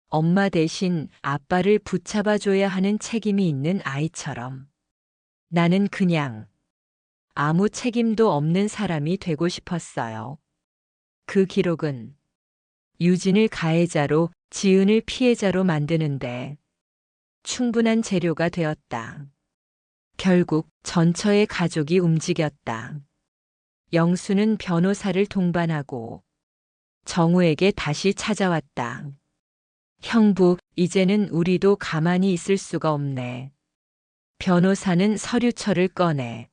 엄마 대신 아빠를 붙잡아줘야 하는 책임이 있는 아이처럼. 나는 그냥 아무 책임도 없는 사람이 되고 싶었어요. 그 기록은 유진을 가해자로 지은을 피해자로 만드는데 충분한 재료가 되었다. 결국 전처의 가족이 움직였다. 영수는 변호사를 동반하고 정우에게 다시 찾아왔다. 형부, 이제는 우리도 가만히 있을 수가 없네. 변호사는 서류철을 꺼내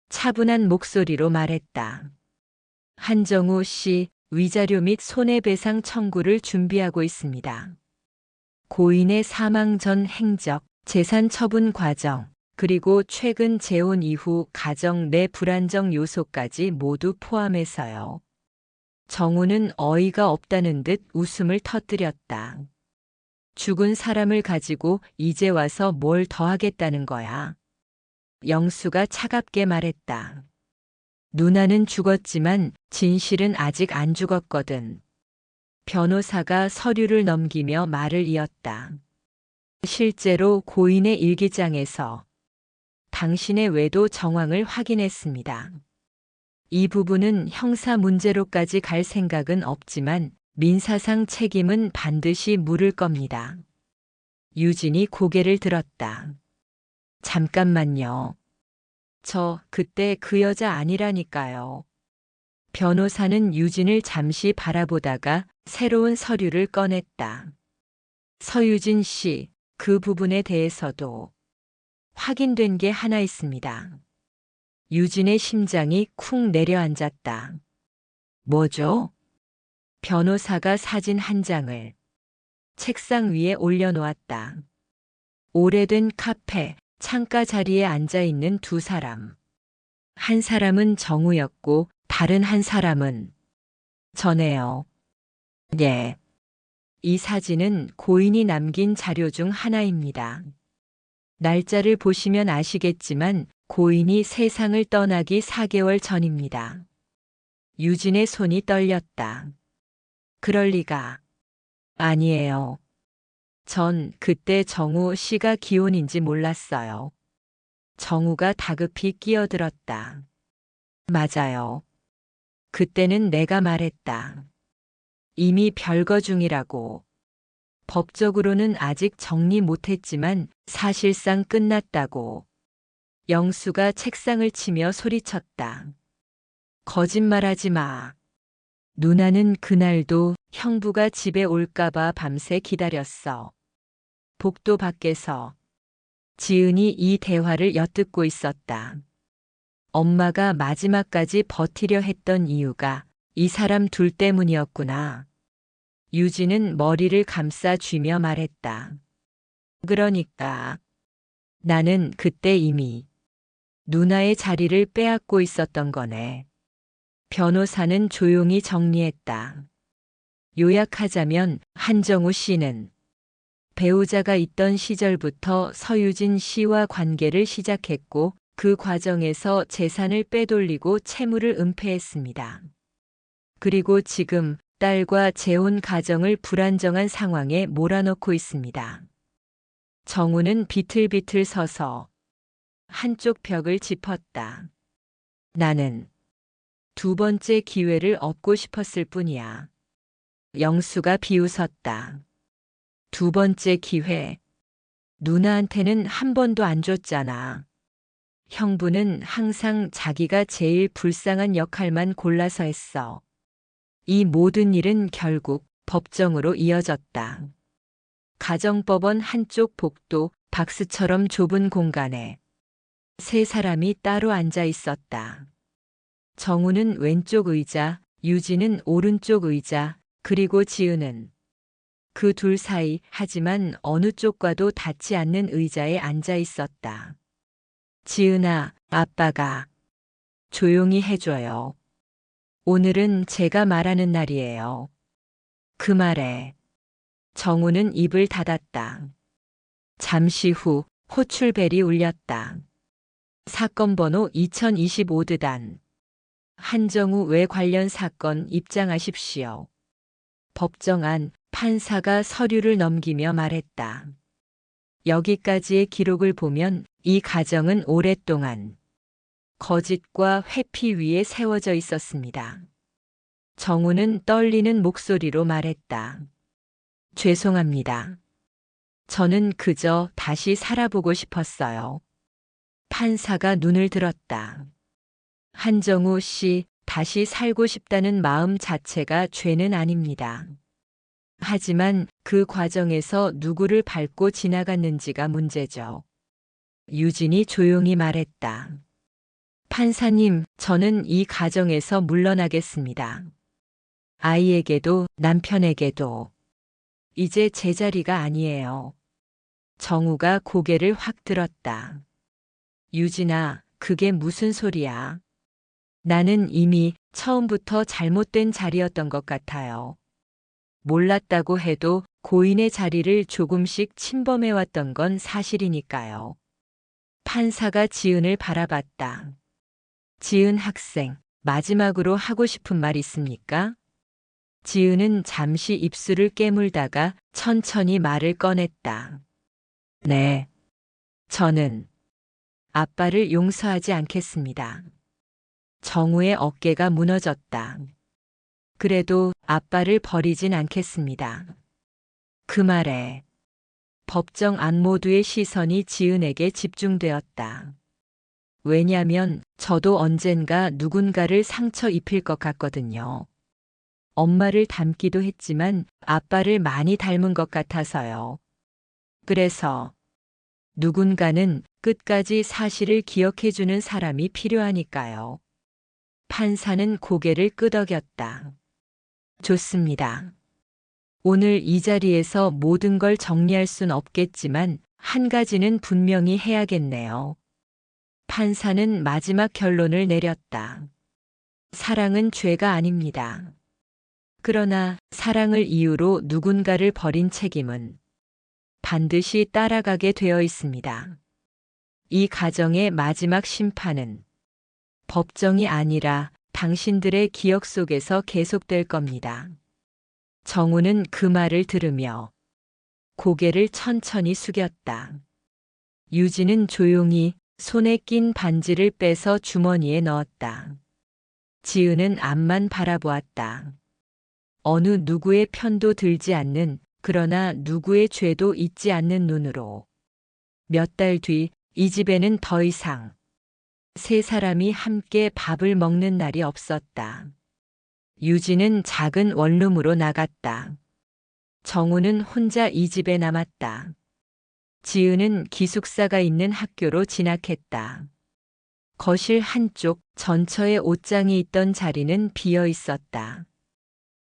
차분한 목소리로 말했다. 한정우 씨, 위자료 및 손해배상 청구를 준비하고 있습니다. 고인의 사망 전 행적, 재산 처분 과정, 그리고 최근 재혼 이후 가정 내 불안정 요소까지 모두 포함해서요. 정우는 어이가 없다는 듯 웃음을 터뜨렸다. 죽은 사람을 가지고 이제 와서 뭘 더 하겠다는 거야. 영수가 차갑게 말했다. 누나는 죽었지만 진실은 아직 안 죽었거든. 변호사가 서류를 넘기며 말을 이었다. 실제로 고인의 일기장에서 당신의 외도 정황을 확인했습니다. 이 부분은 형사 문제로까지 갈 생각은 없지만 민사상 책임은 반드시 물을 겁니다. 유진이 고개를 들었다. 잠깐만요. 저 그때 그 여자 아니라니까요. 변호사는 유진을 잠시 바라보다가 새로운 서류를 꺼냈다. 서유진 씨, 그 부분에 대해서도 확인된 게 하나 있습니다. 유진의 심장이 쿵 내려앉았다. 뭐죠? 변호사가 사진 한 장을 책상 위에 올려놓았다. 오래된 카페, 창가 자리에 앉아 있는 두 사람. 한 사람은 정우였고 다른 한 사람은 저네요. 예. 이 사진은 고인이 남긴 자료 중 하나입니다. 날짜를 보시면 아시겠지만 고인이 세상을 떠나기 4개월 전입니다. 유진의 손이 떨렸다. 그럴 리가. 아니에요. 전 그때 정우 씨가 기혼인지 몰랐어요. 정우가 다급히 끼어들었다. 맞아요. 그때는 내가 말했다. 이미 별거 중이라고. 법적으로는 아직 정리 못했지만 사실상 끝났다고. 영수가 책상을 치며 소리쳤다. 거짓말하지 마. 누나는 그날도 형부가 집에 올까봐 밤새 기다렸어. 복도 밖에서 지은이 이 대화를 엿듣고 있었다. 엄마가 마지막까지 버티려 했던 이유가 이 사람 둘 때문이었구나. 유진은 머리를 감싸 쥐며 말했다. 그러니까 나는 그때 이미 누나의 자리를 빼앗고 있었던 거네. 변호사는 조용히 정리했다. 요약하자면 한정우 씨는 배우자가 있던 시절부터 서유진 씨와 관계를 시작했고 그 과정에서 재산을 빼돌리고 채무를 은폐했습니다. 그리고 지금 딸과 재혼 가정을 불안정한 상황에 몰아넣고 있습니다. 정우는 비틀비틀 서서 한쪽 벽을 짚었다. 나는 두 번째 기회를 얻고 싶었을 뿐이야. 영수가 비웃었다. 두 번째 기회. 누나한테는 한 번도 안 줬잖아. 형부는 항상 자기가 제일 불쌍한 역할만 골라서 했어. 이 모든 일은 결국 법정으로 이어졌다. 가정법원 한쪽 복도 박스처럼 좁은 공간에 세 사람이 따로 앉아 있었다. 정우는 왼쪽 의자, 유진은 오른쪽 의자, 그리고 지은은 그 둘 사이 하지만 어느 쪽과도 닿지 않는 의자에 앉아 있었다. 지은아, 아빠가 조용히 해줘요. 오늘은 제가 말하는 날이에요. 그 말에 정우는 입을 닫았다. 잠시 후 호출벨이 울렸다. 사건 번호 2025드단. 한정우 외 관련 사건 입장하십시오. 법정 안 판사가 서류를 넘기며 말했다. 여기까지의 기록을 보면 이 가정은 오랫동안 거짓과 회피 위에 세워져 있었습니다. 정우는 떨리는 목소리로 말했다. 죄송합니다. 저는 그저 다시 살아보고 싶었어요. 판사가 눈을 들었다. 한정우 씨, 다시 살고 싶다는 마음 자체가 죄는 아닙니다. 하지만 그 과정에서 누구를 밟고 지나갔는지가 문제죠. 유진이 조용히 말했다. 판사님, 저는 이 가정에서 물러나겠습니다. 아이에게도 남편에게도. 이제 제 자리가 아니에요. 정우가 고개를 확 들었다. 유진아, 그게 무슨 소리야? 나는 이미 처음부터 잘못된 자리였던 것 같아요. 몰랐다고 해도 고인의 자리를 조금씩 침범해왔던 건 사실이니까요. 판사가 지은을 바라봤다. 지은 학생, 마지막으로 하고 싶은 말 있습니까? 지은은 잠시 입술을 깨물다가 천천히 말을 꺼냈다. 네. 저는 아빠를 용서하지 않겠습니다. 정우의 어깨가 무너졌다. 그래도 아빠를 버리진 않겠습니다. 그 말에 법정 안 모두의 시선이 지은에게 집중되었다. 왜냐면 저도 언젠가 누군가를 상처 입힐 것 같거든요. 엄마를 닮기도 했지만 아빠를 많이 닮은 것 같아서요. 그래서 누군가는 끝까지 사실을 기억해주는 사람이 필요하니까요. 판사는 고개를 끄덕였다. 좋습니다. 오늘 이 자리에서 모든 걸 정리할 순 없겠지만 한 가지는 분명히 해야겠네요. 판사는 마지막 결론을 내렸다. 사랑은 죄가 아닙니다. 그러나 사랑을 이유로 누군가를 버린 책임은 반드시 따라가게 되어 있습니다. 이 가정의 마지막 심판은 법정이 아니라 당신들의 기억 속에서 계속될 겁니다. 정우는 그 말을 들으며 고개를 천천히 숙였다. 유진은 조용히 손에 낀 반지를 빼서 주머니에 넣었다. 지은은 앞만 바라보았다. 어느 누구의 편도 들지 않는, 그러나 누구의 죄도 잊지 않는 눈으로. 몇 달 뒤 이 집에는 더 이상 세 사람이 함께 밥을 먹는 날이 없었다. 유진은 작은 원룸으로 나갔다. 정우는 혼자 이 집에 남았다. 지은은 기숙사가 있는 학교로 진학했다. 거실 한쪽 전처에 옷장이 있던 자리는 비어 있었다.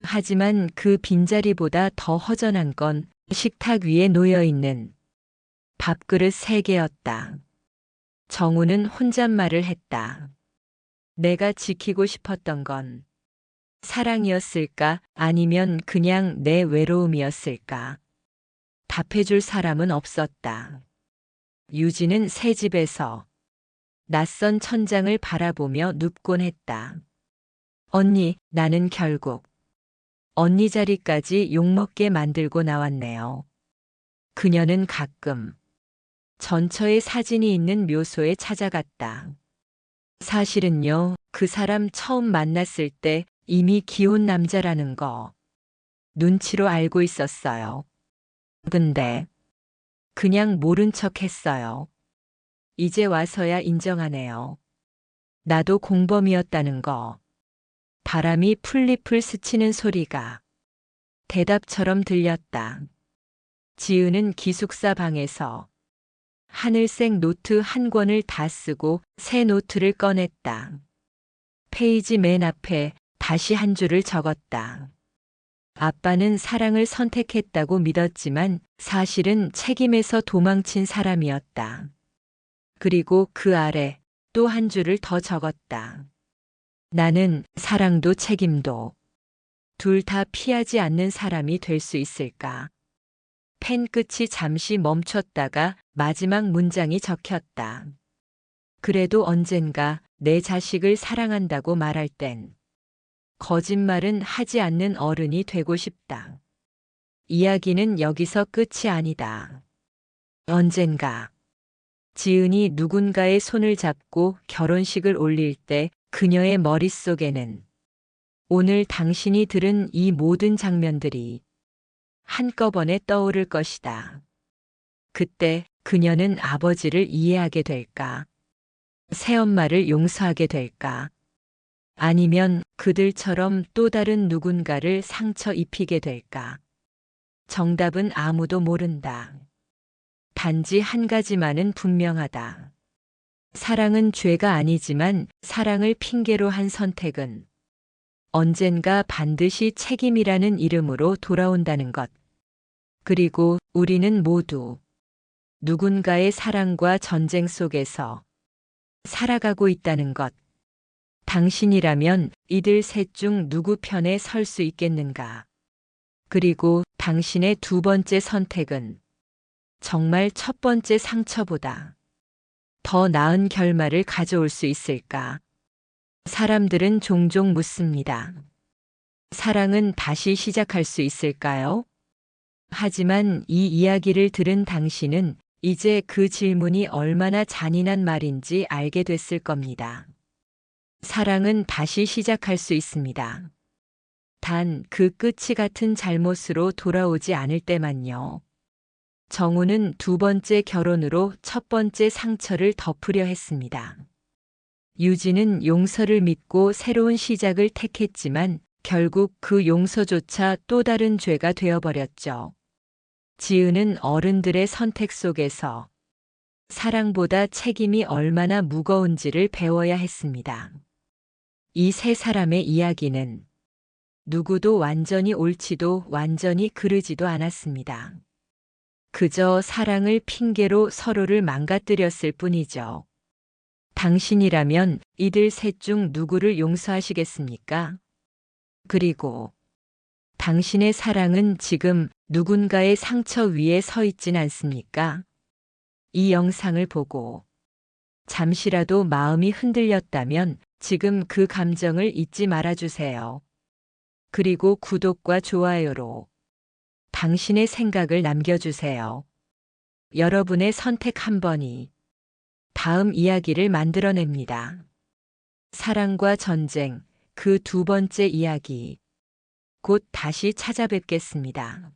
하지만 그 빈자리보다 더 허전한 건 식탁 위에 놓여 있는 밥그릇 3개였다. 정우는 혼잣말을 했다. 내가 지키고 싶었던 건 사랑이었을까 아니면 그냥 내 외로움이었을까? 답해줄 사람은 없었다. 유진은 새 집에서 낯선 천장을 바라보며 눕곤 했다. 언니, 나는 결국 언니 자리까지 욕먹게 만들고 나왔네요. 그녀는 가끔 전처의 사진이 있는 묘소에 찾아갔다. 사실은요, 그 사람 처음 만났을 때 이미 기혼 남자라는 거 눈치로 알고 있었어요. 근데 그냥 모른 척 했어요. 이제 와서야 인정하네요. 나도 공범이었다는 거. 바람이 풀잎을 스치는 소리가 대답처럼 들렸다. 지은은 기숙사 방에서 하늘색 노트 한 권을 다 쓰고 새 노트를 꺼냈다. 페이지 맨 앞에 다시 한 줄을 적었다. 아빠는 사랑을 선택했다고 믿었지만 사실은 책임에서 도망친 사람이었다. 그리고 그 아래 또 한 줄을 더 적었다. 나는 사랑도 책임도 둘 다 피하지 않는 사람이 될 수 있을까? 펜 끝이 잠시 멈췄다가 마지막 문장이 적혔다. 그래도 언젠가 내 자식을 사랑한다고 말할 땐 거짓말은 하지 않는 어른이 되고 싶다. 이야기는 여기서 끝이 아니다. 언젠가 지은이 누군가의 손을 잡고 결혼식을 올릴 때 그녀의 머릿속에는 오늘 당신이 들은 이 모든 장면들이 한꺼번에 떠오를 것이다. 그때 그녀는 아버지를 이해하게 될까? 새엄마를 용서하게 될까? 아니면 그들처럼 또 다른 누군가를 상처 입히게 될까? 정답은 아무도 모른다. 단지 한 가지만은 분명하다. 사랑은 죄가 아니지만 사랑을 핑계로 한 선택은 언젠가 반드시 책임이라는 이름으로 돌아온다는 것. 그리고 우리는 모두 누군가의 사랑과 전쟁 속에서 살아가고 있다는 것. 당신이라면 이들 셋 중 누구 편에 설 수 있겠는가? 그리고 당신의 두 번째 선택은 정말 첫 번째 상처보다 더 나은 결말을 가져올 수 있을까? 사람들은 종종 묻습니다. 사랑은 다시 시작할 수 있을까요? 하지만 이 이야기를 들은 당신은 이제 그 질문이 얼마나 잔인한 말인지 알게 됐을 겁니다. 사랑은 다시 시작할 수 있습니다. 단 그 끝이 같은 잘못으로 돌아오지 않을 때만요. 정우는 두 번째 결혼으로 첫 번째 상처를 덮으려 했습니다. 유진은 용서를 믿고 새로운 시작을 택했지만 결국 그 용서조차 또 다른 죄가 되어버렸죠. 지은은 어른들의 선택 속에서 사랑보다 책임이 얼마나 무거운지를 배워야 했습니다. 이 세 사람의 이야기는 누구도 완전히 옳지도 완전히 그르지도 않았습니다. 그저 사랑을 핑계로 서로를 망가뜨렸을 뿐이죠. 당신이라면 이들 셋 중 누구를 용서하시겠습니까? 그리고 당신의 사랑은 지금 누군가의 상처 위에 서 있진 않습니까? 이 영상을 보고 잠시라도 마음이 흔들렸다면 지금 그 감정을 잊지 말아주세요. 그리고 구독과 좋아요로 당신의 생각을 남겨주세요. 여러분의 선택 한 번이 다음 이야기를 만들어냅니다. 사랑과 전쟁, 그 두 번째 이야기. 곧 다시 찾아뵙겠습니다.